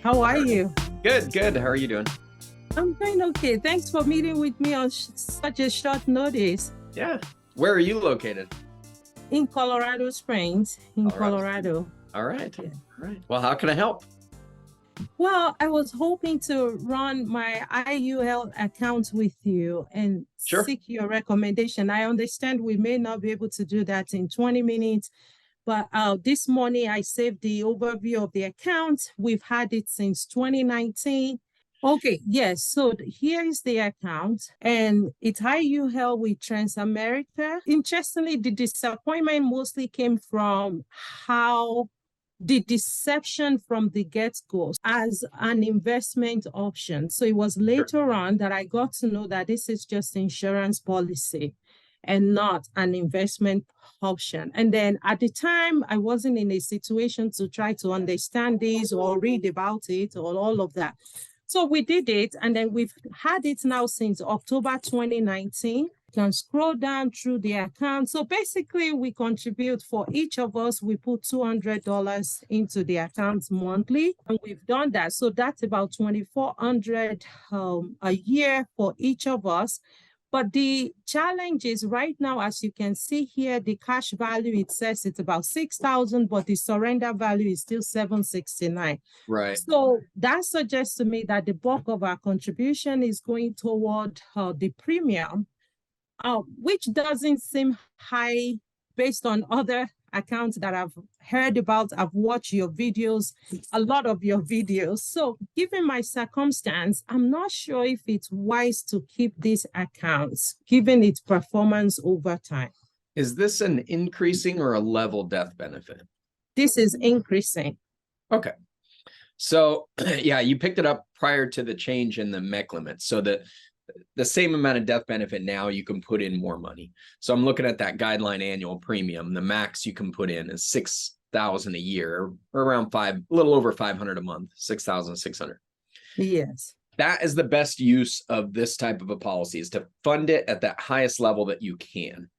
How are you? Good, good. How are you doing? I'm doing okay. Thanks for meeting with me on such a short notice. Yeah. Where are you located? In Colorado Springs, in Colorado. Colorado. All right. Yeah. All right. Well, how can I help? Well, I was hoping to run my IUL account with you and Sure. seek your recommendation. I understand we may not be able to do that in 20 minutes, but this morning I saved the overview of the account. We've had it since 2019. Okay, yes. So here is the account, and it's IUL with Transamerica. Interestingly, the disappointment mostly came from how the deception from the get-go as an investment option. So it was later on that I got to know that this is just insurance policy and not an investment option. And then at the time, I wasn't in a situation to try to understand this or read about it or all of that. So we did it, and then we've had it now since October 2019. You can scroll down through the account. So basically, we contribute for each of us. We put $200 into the account monthly, and we've done that. So that's about $2,400 a year for each of us. But the challenge is right now, as you can see here, the cash value, it says it's about 6,000, but the surrender value is still 769. Right. So that suggests to me that the bulk of our contribution is going toward the premium, which doesn't seem high based on other accounts that I've heard about. I've watched your videos, a lot of your videos. So given my circumstance, I'm not sure if it's wise to keep these accounts, given its performance over time. Is this an increasing or a level death benefit? This is increasing. Okay. So yeah, you picked it up prior to the change in the MEC limits. So the same amount of death benefit now, you can put in more money. So I'm looking at that guideline annual premium. The max you can put in is 6,000 a year, or around a little over 500 a month, 6,600. Yes. That is the best use of this type of a policy, is to fund it at that highest level that you can.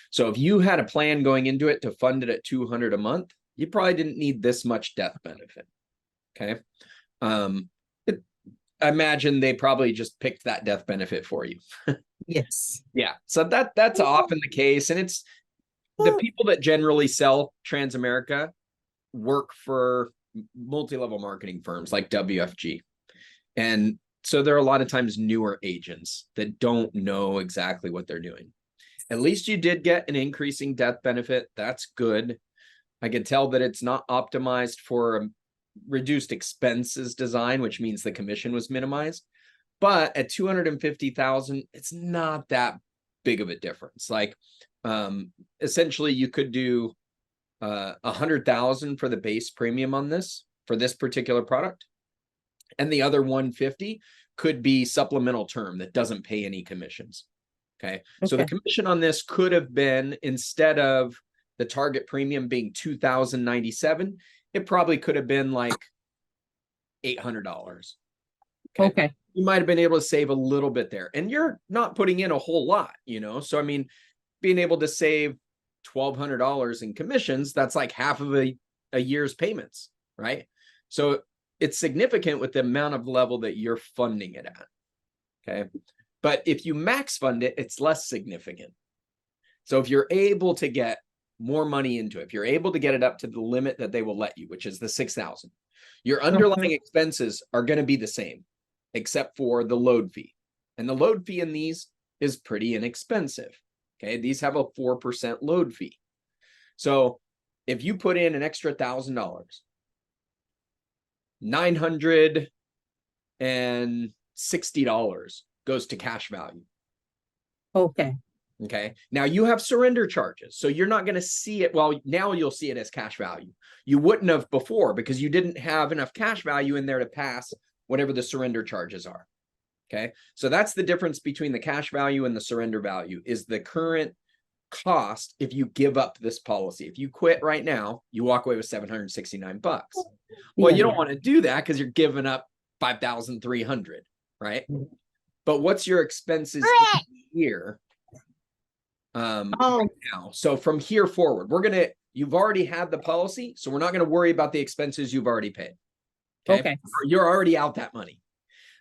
So if you had a plan going into it to fund it at 200 a month, you probably didn't need this much death benefit. Okay. I imagine they probably just picked that death benefit for you. Yes. Yeah. So that's often the case. And it's the people that generally sell Transamerica work for multi-level marketing firms like WFG. And so there are a lot of times newer agents that don't know exactly what they're doing. At least you did get an increasing death benefit. That's good. I can tell that it's not optimized for reduced expenses design, which means the commission was minimized. But at 250,000, it's not that big of a difference. Like essentially you could do 100,000 for the base premium on this for this particular product. And the other 150 could be supplemental term that doesn't pay any commissions. Okay. So the commission on this could have been, instead of the target premium being $2,097, it probably could have been like $800. Okay. You might have been able to save a little bit there, and you're not putting in a whole lot, So, I mean, being able to save $1,200 in commissions, that's like half of a year's payments, right? So it's significant with the amount of level that you're funding it at. Okay. But if you max fund it, it's less significant. So if you're able to get more money into it, if you're able to get it up to the limit that they will let you, which is the 6,000, your underlying expenses are going to be the same, except for the load fee. And the load fee in these is pretty inexpensive. Okay. These have a 4% load fee. So if you put in an extra $1,000, $960 goes to cash value. Okay. Okay. Now you have surrender charges. So you're not going to see it. Well, now you'll see it as cash value. You wouldn't have before because you didn't have enough cash value in there to pass whatever the surrender charges are. Okay. So that's the difference between the cash value and the surrender value, is the current cost. If you give up this policy, if you quit right now, you walk away with 769 bucks. Well, you don't want to do that because you're giving up 5,300, right? But what's your expenses here? Right now. So from here forward, you've already had the policy, so we're not going to worry about the expenses you've already paid. Okay. Okay. You're already out that money.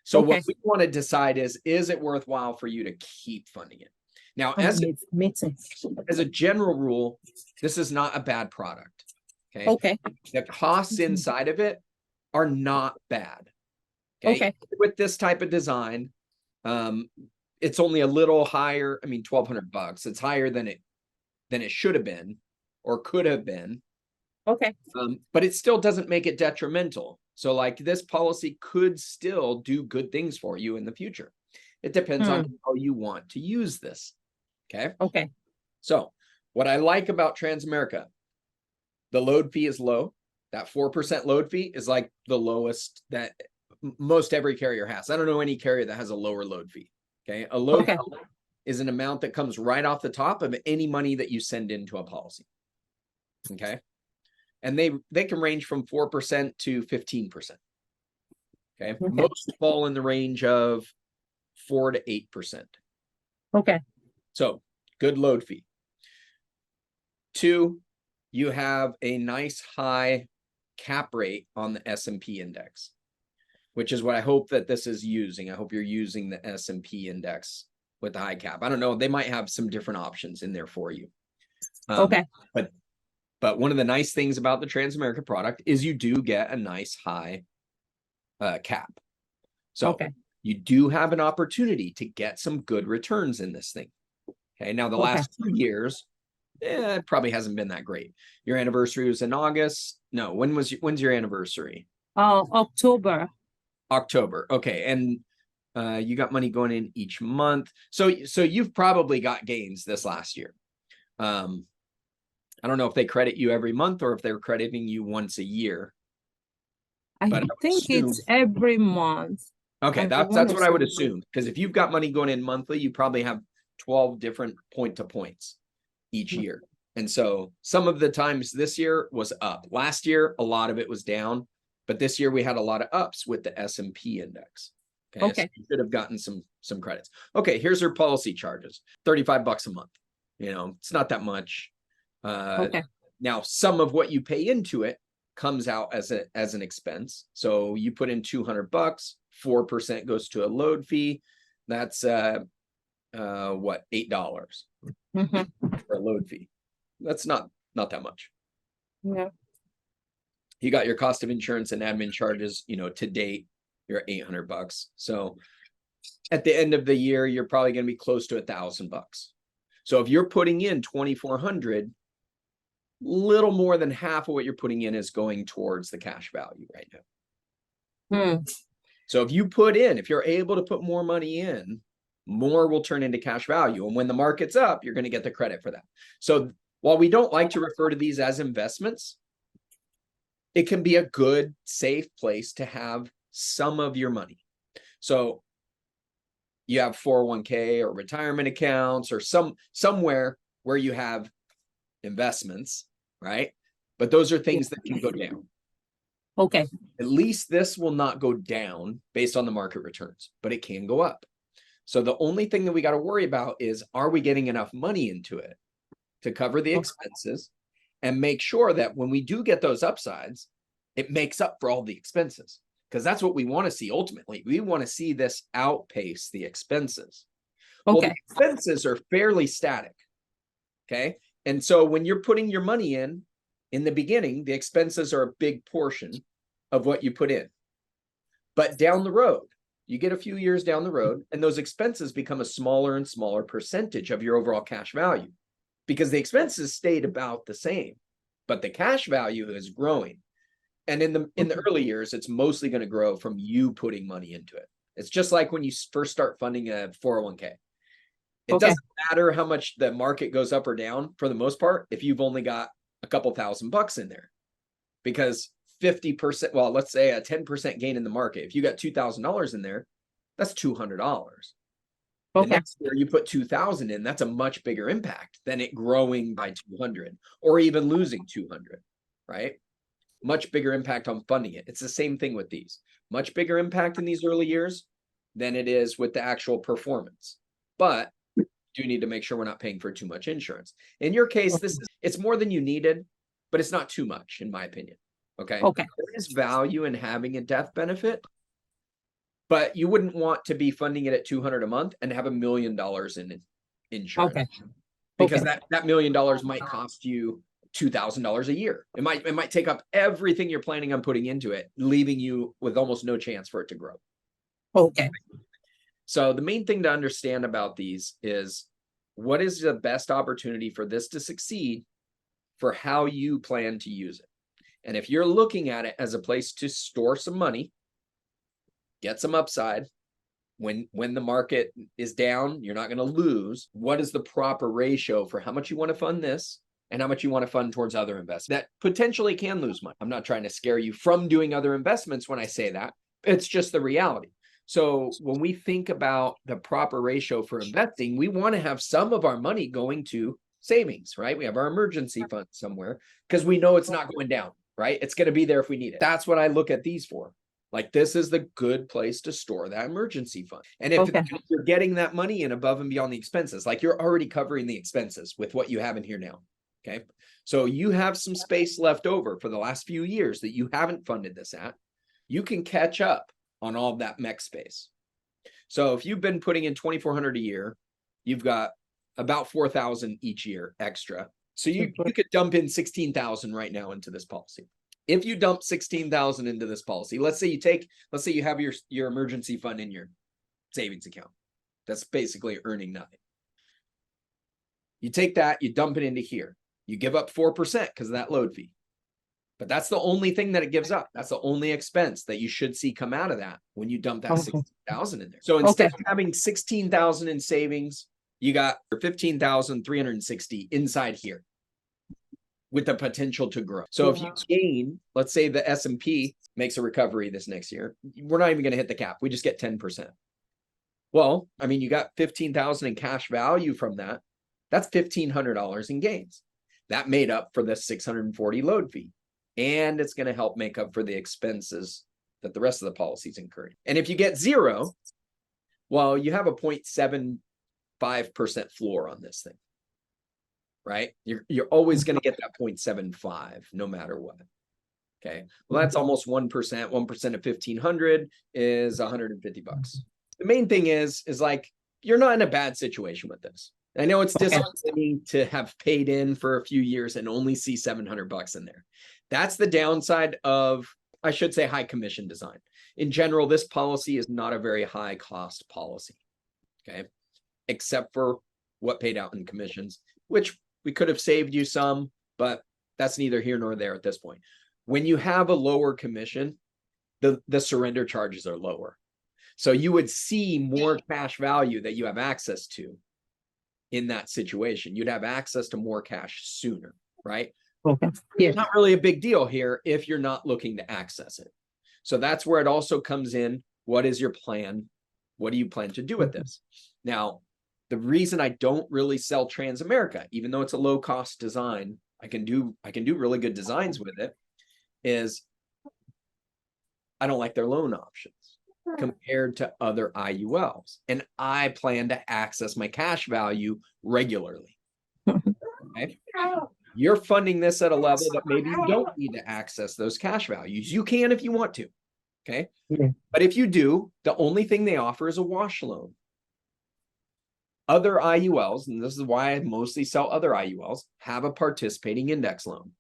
So Okay. what we want to decide is it worthwhile for you to keep funding it? Now, as a general rule, this is not a bad product. Okay. Okay. The costs inside of it are not bad. Okay. With this type of design, it's only a little higher. I mean, $1,200. It's higher than it should have been or could have been. Okay. But it still doesn't make it detrimental. So like this policy could still do good things for you in the future. It depends on how you want to use this. Okay. Okay. So what I like about Transamerica, the load fee is low. That 4% load fee is like the lowest that most every carrier has. I don't know any carrier that has a lower load fee. Okay. A load fee is an amount that comes right off the top of any money that you send into a policy. Okay. And they can range from 4% to 15%. Okay. Most fall in the range of 4 to 8%. Okay. So good load fee. 2, you have a nice high cap rate on the S&P index, which is what I hope that this is using. I hope you're using the S&P index with the high cap. I don't know. They might have some different options in there for you. Okay. But one of the nice things about the Transamerica product is you do get a nice high cap. So you do have an opportunity to get some good returns in this thing. Okay. Now the last 2 years, it probably hasn't been that great. Your anniversary was in August. No, when's your anniversary? October. October. Okay. And you got money going in each month. So you've probably got gains this last year. I don't know if they credit you every month or if they're crediting you once a year. I think it's every month. Okay, that's what I would assume. Because if you've got money going in monthly, you probably have 12 different point-to-points each year. And so some of the times this year was up. Last year, a lot of it was down. But this year we had a lot of ups with the S&P index. Okay. So you should have gotten some credits. Okay, here's her policy charges. $35 a month. You know, it's not that much. Now, some of what you pay into it comes out as an expense. So you put in $200, 4% goes to a load fee. That's what, $8 for a load fee. That's not that much. Yeah. You got your cost of insurance and admin charges, you know, to date, you're $800. So at the end of the year, you're probably going to be close to $1,000. So if you're putting in $2,400, little more than half of what you're putting in is going towards the cash value right now. So if you're able to put more money in, more will turn into cash value. And when the market's up, you're going to get the credit for that. So while we don't like to refer to these as investments, it can be a good, safe place to have some of your money. So you have 401k or retirement accounts or somewhere where you have investments, right? But those are things that can go down. Okay. At least this will not go down based on the market returns, but it can go up. So the only thing that we got to worry about is, are we getting enough money into it to cover the expenses and make sure that when we do get those upsides, it makes up for all the expenses? Because that's what we want to see ultimately. We want to see this outpace the expenses. Well, the expenses are fairly static. Okay. And so when you're putting your money in the beginning, the expenses are a big portion of what you put in. But down the road, you get a few years down the road, and those expenses become a smaller and smaller percentage of your overall cash value, because the expenses stayed about the same, but the cash value is growing. And in the early years, it's mostly going to grow from you putting money into it. It's just like when you first start funding a 401k. It doesn't matter how much the market goes up or down for the most part if you've only got a couple $1,000 in there, because 50%, well, let's say a 10% gain in the market. If you got $2,000 in there, that's $200. The next year you put 2,000 in, that's a much bigger impact than it growing by 200 or even losing 200, right? Much bigger impact on funding it. It's the same thing with these. Much bigger impact in these early years than it is with the actual performance. But do need to make sure we're not paying for too much insurance. In your case, it's more than you needed, but it's not too much, in my opinion. Okay. Okay. There is value in having a death benefit, but you wouldn't want to be funding it at 200 a month and have $1 million in insurance. Okay. Because Okay. that $1 million might cost you $2,000 a year. It might take up everything you're planning on putting into it, leaving you with almost no chance for it to grow. Okay. So the main thing to understand about these is what is the best opportunity for this to succeed for how you plan to use it. And if you're looking at it as a place to store some money, get some upside, when the market is down, you're not going to lose. What is the proper ratio for how much you want to fund this and how much you want to fund towards other investments that potentially can lose money? I'm not trying to scare you from doing other investments when I say that. It's just the reality. So when we think about the proper ratio for investing, we want to have some of our money going to savings, right? We have our emergency fund somewhere because we know it's not going down, right? It's going to be there if we need it. That's what I look at these for. Like, this is the good place to store that emergency fund. And if you're getting that money in above and beyond the expenses, like you're already covering the expenses with what you have in here now. Okay. So you have some space left over for the last few years that you haven't funded this at. You can catch up on all of that MEC space. So if you've been putting in 2,400 a year, you've got about 4,000 each year extra. So you could dump in 16,000 right now into this policy. If you dump 16,000 into this policy, let's say you have your emergency fund in your savings account. That's basically earning nothing. You take that, you dump it into here. You give up 4% because of that load fee. But that's the only thing that it gives up. That's the only expense that you should see come out of that when you dump that 16,000 in there. So instead of having 16,000 in savings, you got 15,360 inside here, with the potential to grow. So if you gain, let's say the S&P makes a recovery this next year, we're not even going to hit the cap. We just get 10%. Well, I mean, you got 15,000 in cash value from that. That's $1,500 in gains. That made up for the 640 load fee. And it's going to help make up for the expenses that the rest of the policies incurring. And if you get zero, well, you have a 0.75% floor on this thing. Right? You're always going to get that 0.75 no matter what. Okay. Well, that's almost 1%. 1% of 1,500 is $150. The main thing is like, you're not in a bad situation with this. I know it's disappointing to have paid in for a few years and only see $700 in there. That's the downside of, I should say, high commission design. In general, this policy is not a very high cost policy. Okay. Except for what paid out in commissions, which we could have saved you some, but that's neither here nor there at this point. When you have a lower commission, the surrender charges are lower. So you would see more cash value that you have access to in that situation. You'd have access to more cash sooner, right? Okay. Yeah. Not really a big deal here if you're not looking to access it. So that's where it also comes in. What is your plan? What do you plan to do with this? Now, the reason I don't really sell Transamerica, even though it's a low cost design, I can do really good designs with it, is I don't like their loan options compared to other IULs. And I plan to access my cash value regularly. Okay? You're funding this at a level that maybe you don't need to access those cash values. You can if you want to. Okay. Yeah. But if you do, the only thing they offer is a wash loan. Other IULs, and this is why I mostly sell other IULs, have a participating index loan.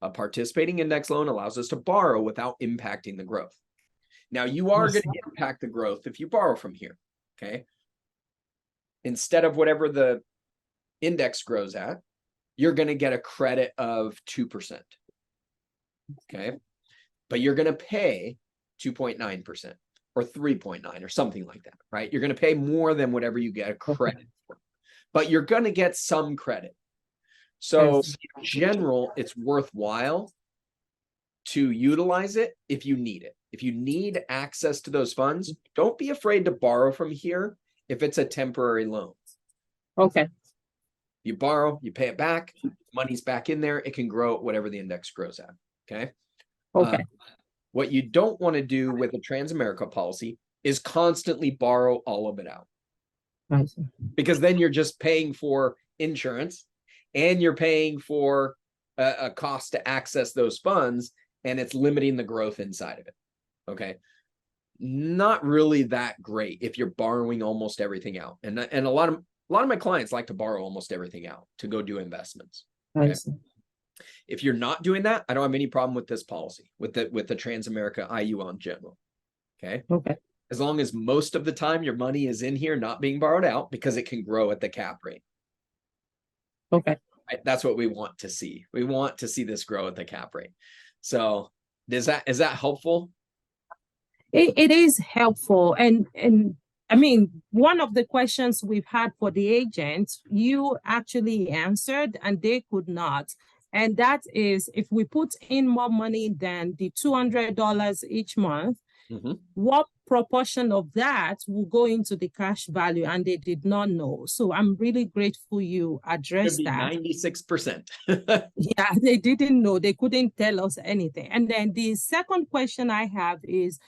A participating index loan allows us to borrow without impacting the growth. Now, you are going to impact the growth if you borrow from here, okay? Instead of whatever the index grows at, you're going to get a credit of 2%, okay? But you're going to pay 2.9% or 3.9 or something like that, right? You're going to pay more than whatever you get a credit for, but you're going to get some credit. So in general, it's worthwhile to utilize it if you need it. If you need access to those funds, don't be afraid to borrow from here if it's a temporary loan. Okay. You borrow, you pay it back, money's back in there, it can grow at whatever the index grows at. Okay. Okay. What you don't want to do with a Transamerica policy is constantly borrow all of it out. I see. Because then you're just paying for insurance and you're paying for a cost to access those funds. and it's limiting the growth inside of it. Okay. Not really that great if you're borrowing almost everything out. And a lot of my clients like to borrow almost everything out to go do investments. Okay? If you're not doing that, I don't have any problem with this policy, with the Transamerica IUL in general. Okay. As long as most of the time your money is in here, not being borrowed out, because it can grow at the cap rate. Right? That's what we want to see. We want to see this grow at the cap rate. So is that helpful? It is helpful. And I mean, one of the questions we've had for the agents, you actually answered and they could not. And that is, if we put in more money than the $200 each month, what proportion of that will go into the cash value? And they did not know. So I'm really grateful you addressed that. 96%. Yeah, they didn't know. They couldn't tell us anything. And then the second question I have is,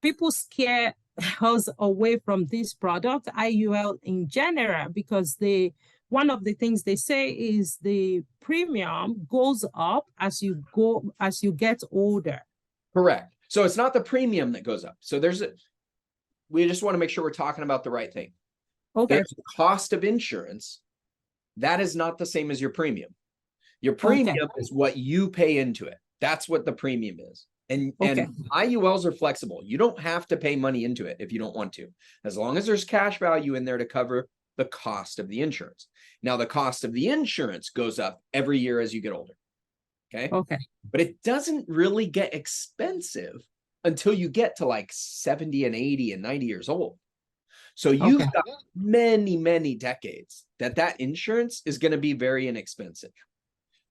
people scare us away from this product, IUL in general, because one of the things they say is the premium goes up as you get older. Correct. So it's not the premium that goes up. So we just want to make sure we're talking about the right thing. There's the cost of insurance. That is not the same as your premium. Your premium is what you pay into it. That's what the premium is. And IULs are flexible. You don't have to pay money into it if you don't want to, as long as there's cash value in there to cover the cost of the insurance. Now, the cost of the insurance goes up every year as you get older. Okay. But it doesn't really get expensive until you get to like 70 and 80 and 90 years old. So you've got many, many decades that insurance is going to be very inexpensive.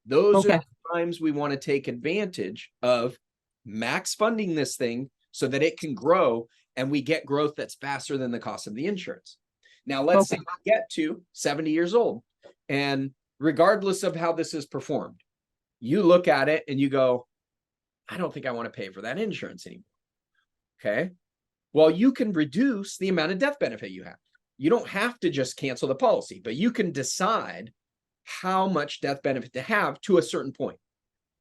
Those are the times we want to take advantage of max funding this thing so that it can grow and we get growth that's faster than the cost of the insurance. Now, let's say we get to 70 years old, and regardless of how this is performed, you look at it and you go, I don't think I want to pay for that insurance anymore. Okay. Well, you can reduce the amount of death benefit you have. You don't have to just cancel the policy, but you can decide how much death benefit to have to a certain point.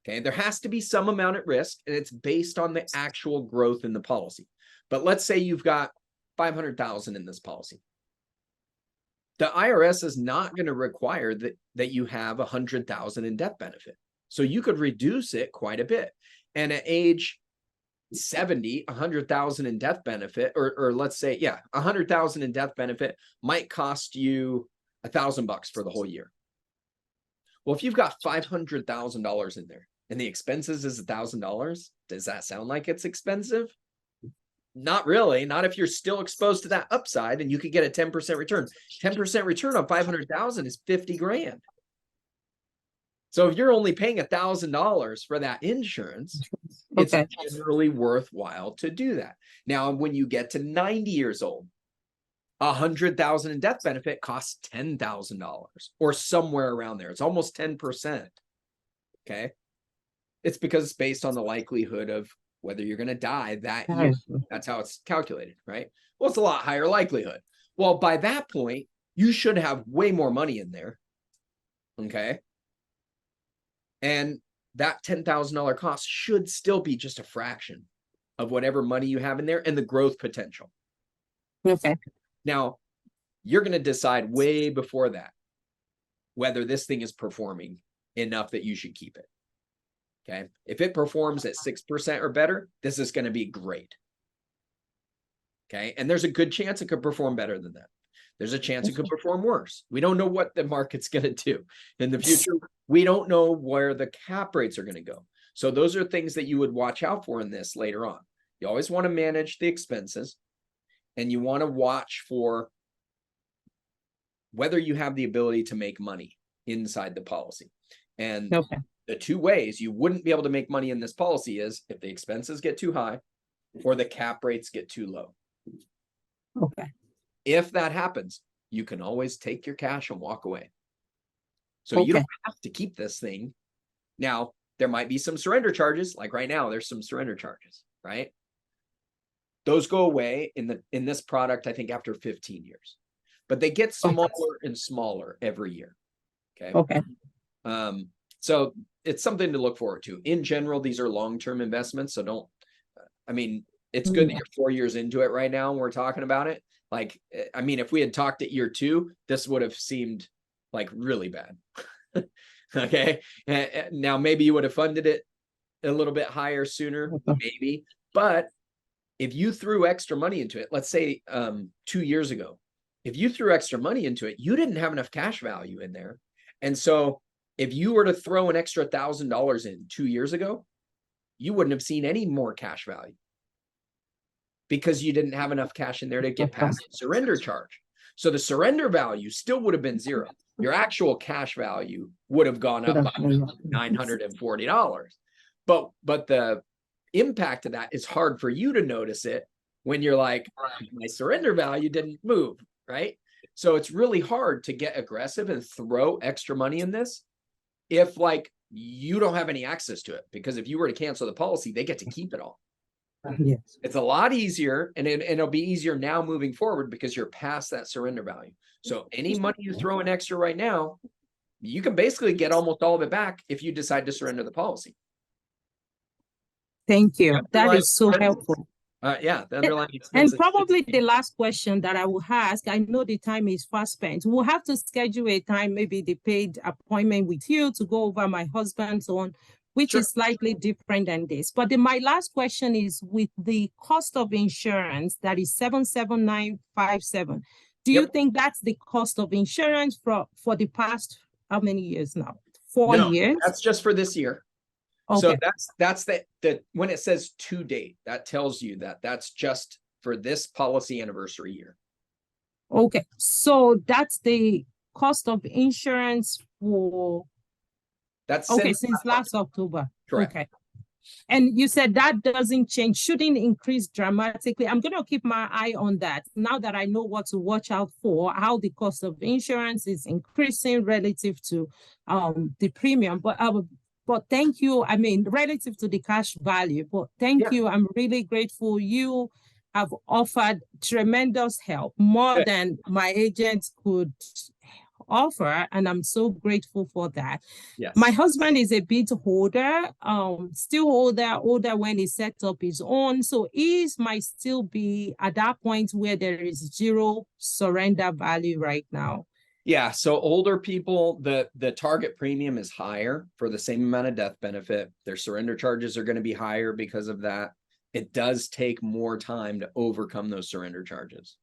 Okay, there has to be some amount at risk, and it's based on the actual growth in the policy. But let's say you've got 500,000 in this policy. The IRS is not going to require that you have 100,000 in death benefit. So you could reduce it quite a bit. And at age 70, 100,000 in death benefit, or let's say, 100,000 in death benefit might cost you $1,000 for the whole year. Well, if you've got $500,000 in there and the expenses is $1,000, does that sound like it's expensive? Not really. Not if you're still exposed to that upside and you could get a 10% return. 10% return on 500,000 is 50 grand. So if you're only paying $1,000 for that insurance, it's generally worthwhile to do that. Now, when you get to 90 years old, 100,000 in death benefit costs $10,000 or somewhere around there. It's almost 10%. Okay. It's because it's based on the likelihood of whether you're going to die that year. That's how it's calculated, right? Well, it's a lot higher likelihood. Well, by that point, you should have way more money in there. Okay. And that $10,000 cost should still be just a fraction of whatever money you have in there and the growth potential. Okay. Now, you're going to decide way before that whether this thing is performing enough that you should keep it. Okay. If it performs at 6% or better, this is going to be great. Okay. And there's a good chance it could perform better than that. There's a chance it could perform worse. We don't know what the market's going to do in the future. We don't know where the cap rates are going to go. So those are things that you would watch out for in this later on. You always want to manage the expenses, and you want to watch for whether you have the ability to make money inside the policy. And the two ways you wouldn't be able to make money in this policy is if the expenses get too high or the cap rates get too low. Okay. If that happens, you can always take your cash and walk away. So you don't have to keep this thing. Now, there might be some surrender charges. Like right now, there's some surrender charges, right? Those go away in this product, I think, after 15 years. But they get smaller and smaller every year. Okay. Okay. So it's something to look forward to. In general, these are long-term investments. So don't, I mean, it's good that you're 4 years into it right now and we're talking about it. Like, I mean, if we had talked at year 2, this would have seemed like really bad. Okay. Now maybe you would have funded it a little bit higher sooner, maybe. But if you threw extra money into it, let's say 2 years ago, if you threw extra money into it, you didn't have enough cash value in there. And so if you were to throw an extra $1,000 in 2 years ago, you wouldn't have seen any more cash value because you didn't have enough cash in there to get past the surrender charge. So the surrender value still would have been 0. Your actual cash value would have gone up by $940. But the impact of that is hard for you to notice it when you're like, my surrender value didn't move, right? So it's really hard to get aggressive and throw extra money in this if like you don't have any access to it, because if you were to cancel the policy, they get to keep it all. Yes. It's a lot easier, and it'll be easier now moving forward because you're past that surrender value. So any money you throw in extra right now, you can basically get almost all of it back if you decide to surrender the policy. Thank you. That is so helpful. Yeah, the underlying And expenses. probably the last question that I will ask, I know the time is fast spent. We'll have to schedule a time, maybe the paid appointment with you to go over my husband's one, which Sure. is slightly different than this. But my last question is with the cost of insurance that is 77957. Do you think that's the cost of insurance for the past, how many years now? 4 years? That's just for this year. Okay. So that's the when it says to date, that tells you that that's just for this policy anniversary year. Okay, so that's the cost of insurance for that's since last October. Correct. Okay. And you said that doesn't change, shouldn't increase dramatically. I'm going to keep my eye on that now that I know what to watch out for, how the cost of insurance is increasing relative to the premium. But thank you. I mean, relative to the cash value, but thank you. I'm really grateful. You have offered tremendous help, more than my agents could offer, and I'm so grateful for that. Yes. My husband is a bit older, still older when he set up his own. So he might still be at that point where there is 0 surrender value right now. Yeah, so older people, the target premium is higher for the same amount of death benefit. Their surrender charges are going to be higher because of that. It does take more time to overcome those surrender charges.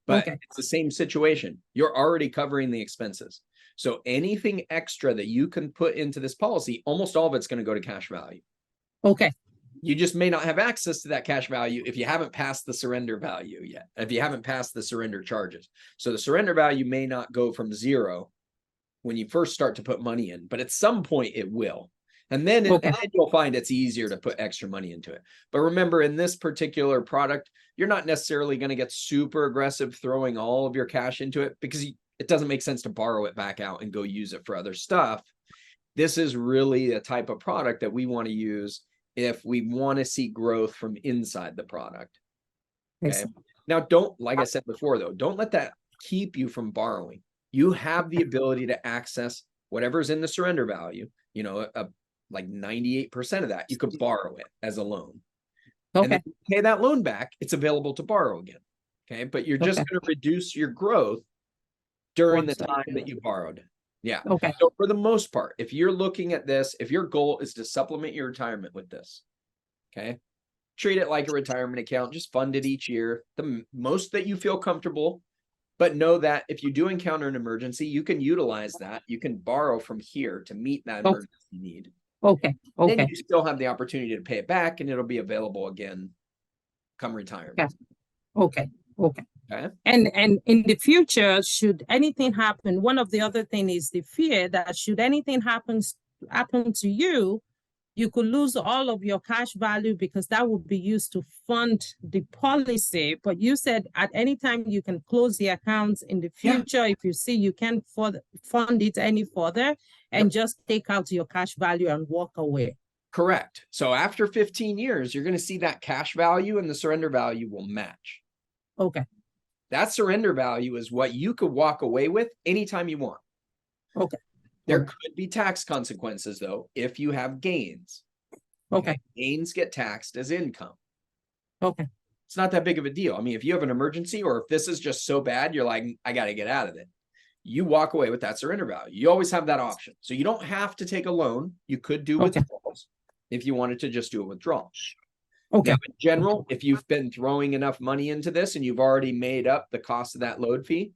But it's the same situation. You're already covering the expenses. So anything extra that you can put into this policy, almost all of it's going to go to cash value. Okay. You just may not have access to that cash value if you haven't passed the surrender value yet, if you haven't passed the surrender charges. So the surrender value may not go from 0 when you first start to put money in, but at some point it will. And then, and then you'll find it's easier to put extra money into it. But remember, in this particular product, you're not necessarily going to get super aggressive throwing all of your cash into it because it doesn't make sense to borrow it back out and go use it for other stuff. This is really a type of product that we want to use if we want to see growth from inside the product. Okay. Now, don't, like I said before, though, don't let that keep you from borrowing. You have the ability to access whatever's in the surrender value, you know, like 98% of that, you could borrow it as a loan. And then you pay that loan back, it's available to borrow again. Okay. But you're just going to reduce your growth during the time that you borrowed. Yeah. Okay. So for the most part, if you're looking at this, if your goal is to supplement your retirement with this, okay, treat it like a retirement account, just fund it each year, the most that you feel comfortable, but know that if you do encounter an emergency, you can utilize that. You can borrow from here to meet that emergency need. Okay. Then you still have the opportunity to pay it back and it'll be available again come retirement. Okay. And in the future, should anything happen, one of the other things is the fear that should anything happen to you, you could lose all of your cash value because that would be used to fund the policy. But you said at any time you can close the accounts in the future if you see you can't fund it any further and just take out your cash value and walk away. Correct. So after 15 years, you're going to see that cash value and the surrender value will match. Okay. That surrender value is what you could walk away with anytime you want. Okay. There could be tax consequences though, if you have gains. Okay. Gains get taxed as income. Okay. It's not that big of a deal. I mean, if you have an emergency or if this is just so bad, you're like, I got to get out of it. You walk away with that surrender value. You always have that option. So you don't have to take a loan. You could do withdrawals if you wanted to just do a withdrawal. Okay. Now, in general, if you've been throwing enough money into this and you've already made up the cost of that load fee,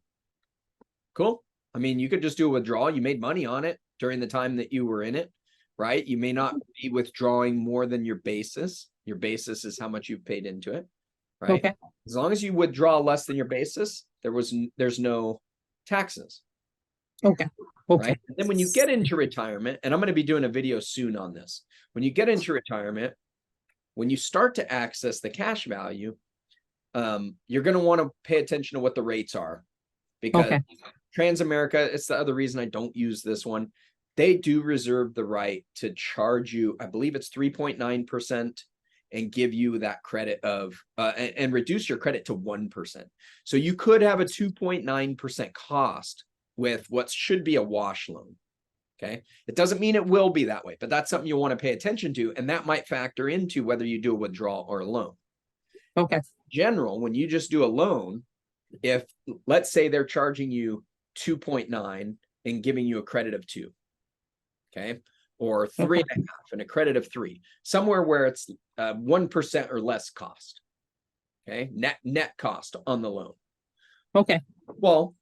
cool. I mean, you could just do a withdrawal. You made money on it during the time that you were in it, right? You may not be withdrawing more than your basis. Your basis is how much you've paid into it, right? Okay. As long as you withdraw less than your basis, there's no taxes. Okay. Okay. Right? And then when you get into retirement, and I'm going to be doing a video soon on this. When you get into retirement, when you start to access the cash value, you're going to want to pay attention to what the rates are, because Transamerica, it's the other reason I don't use this one. They do reserve the right to charge you, I believe it's 3.9%, and give you that credit of, and reduce your credit to 1%. So you could have a 2.9% cost with what should be a wash loan. Okay. It doesn't mean it will be that way, but that's something you want to pay attention to. And that might factor into whether you do a withdrawal or a loan. Okay. In general, when you just do a loan, if let's say they're charging you 2.9 and giving you a credit of 2, okay, or 3.5 and a credit of 3, somewhere where it's 1% or less cost, okay, net cost on the loan. Okay. Well,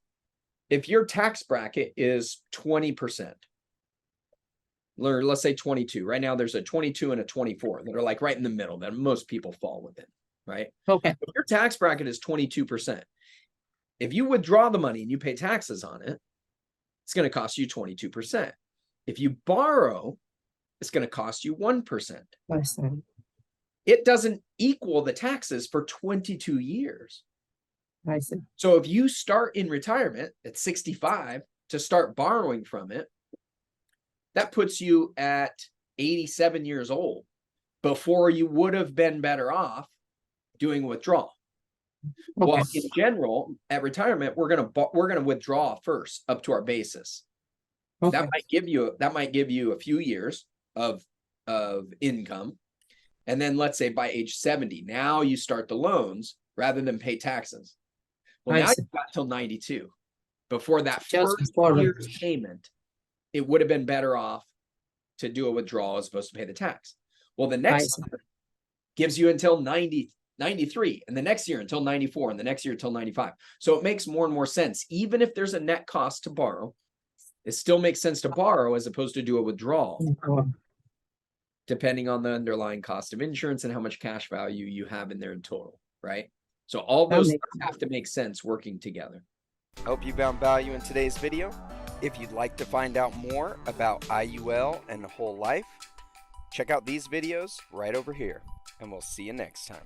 if your tax bracket is 20%, or let's say 22, right now there's a 22 and a 24 that are like right in the middle that most people fall within, right? Okay. If your tax bracket is 22%, if you withdraw the money and you pay taxes on it, it's going to cost you 22%. If you borrow, it's going to cost you 1%. It doesn't equal the taxes for 22 years. I see. So if you start in retirement at 65 to start borrowing from it, that puts you at 87 years old before you would have been better off doing withdrawal. Okay. Well, in general, at retirement, we're gonna withdraw first up to our basis. Okay. That might give you a few years of income, and then let's say by age 70, now you start the loans rather than pay taxes. Well, now you've got till 92. Before that first year's payment, it would have been better off to do a withdrawal as opposed to pay the tax. Well, the next year gives you until 93, and the next year until 94, and the next year until 95. So it makes more and more sense. Even if there's a net cost to borrow, it still makes sense to borrow as opposed to do a withdrawal, depending on the underlying cost of insurance and how much cash value you have in there in total, right? So all those have to make sense working together. Hope you found value in today's video. If you'd like to find out more about IUL and whole life, check out these videos right over here, and we'll see you next time.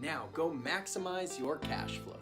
Now go maximize your cash flow.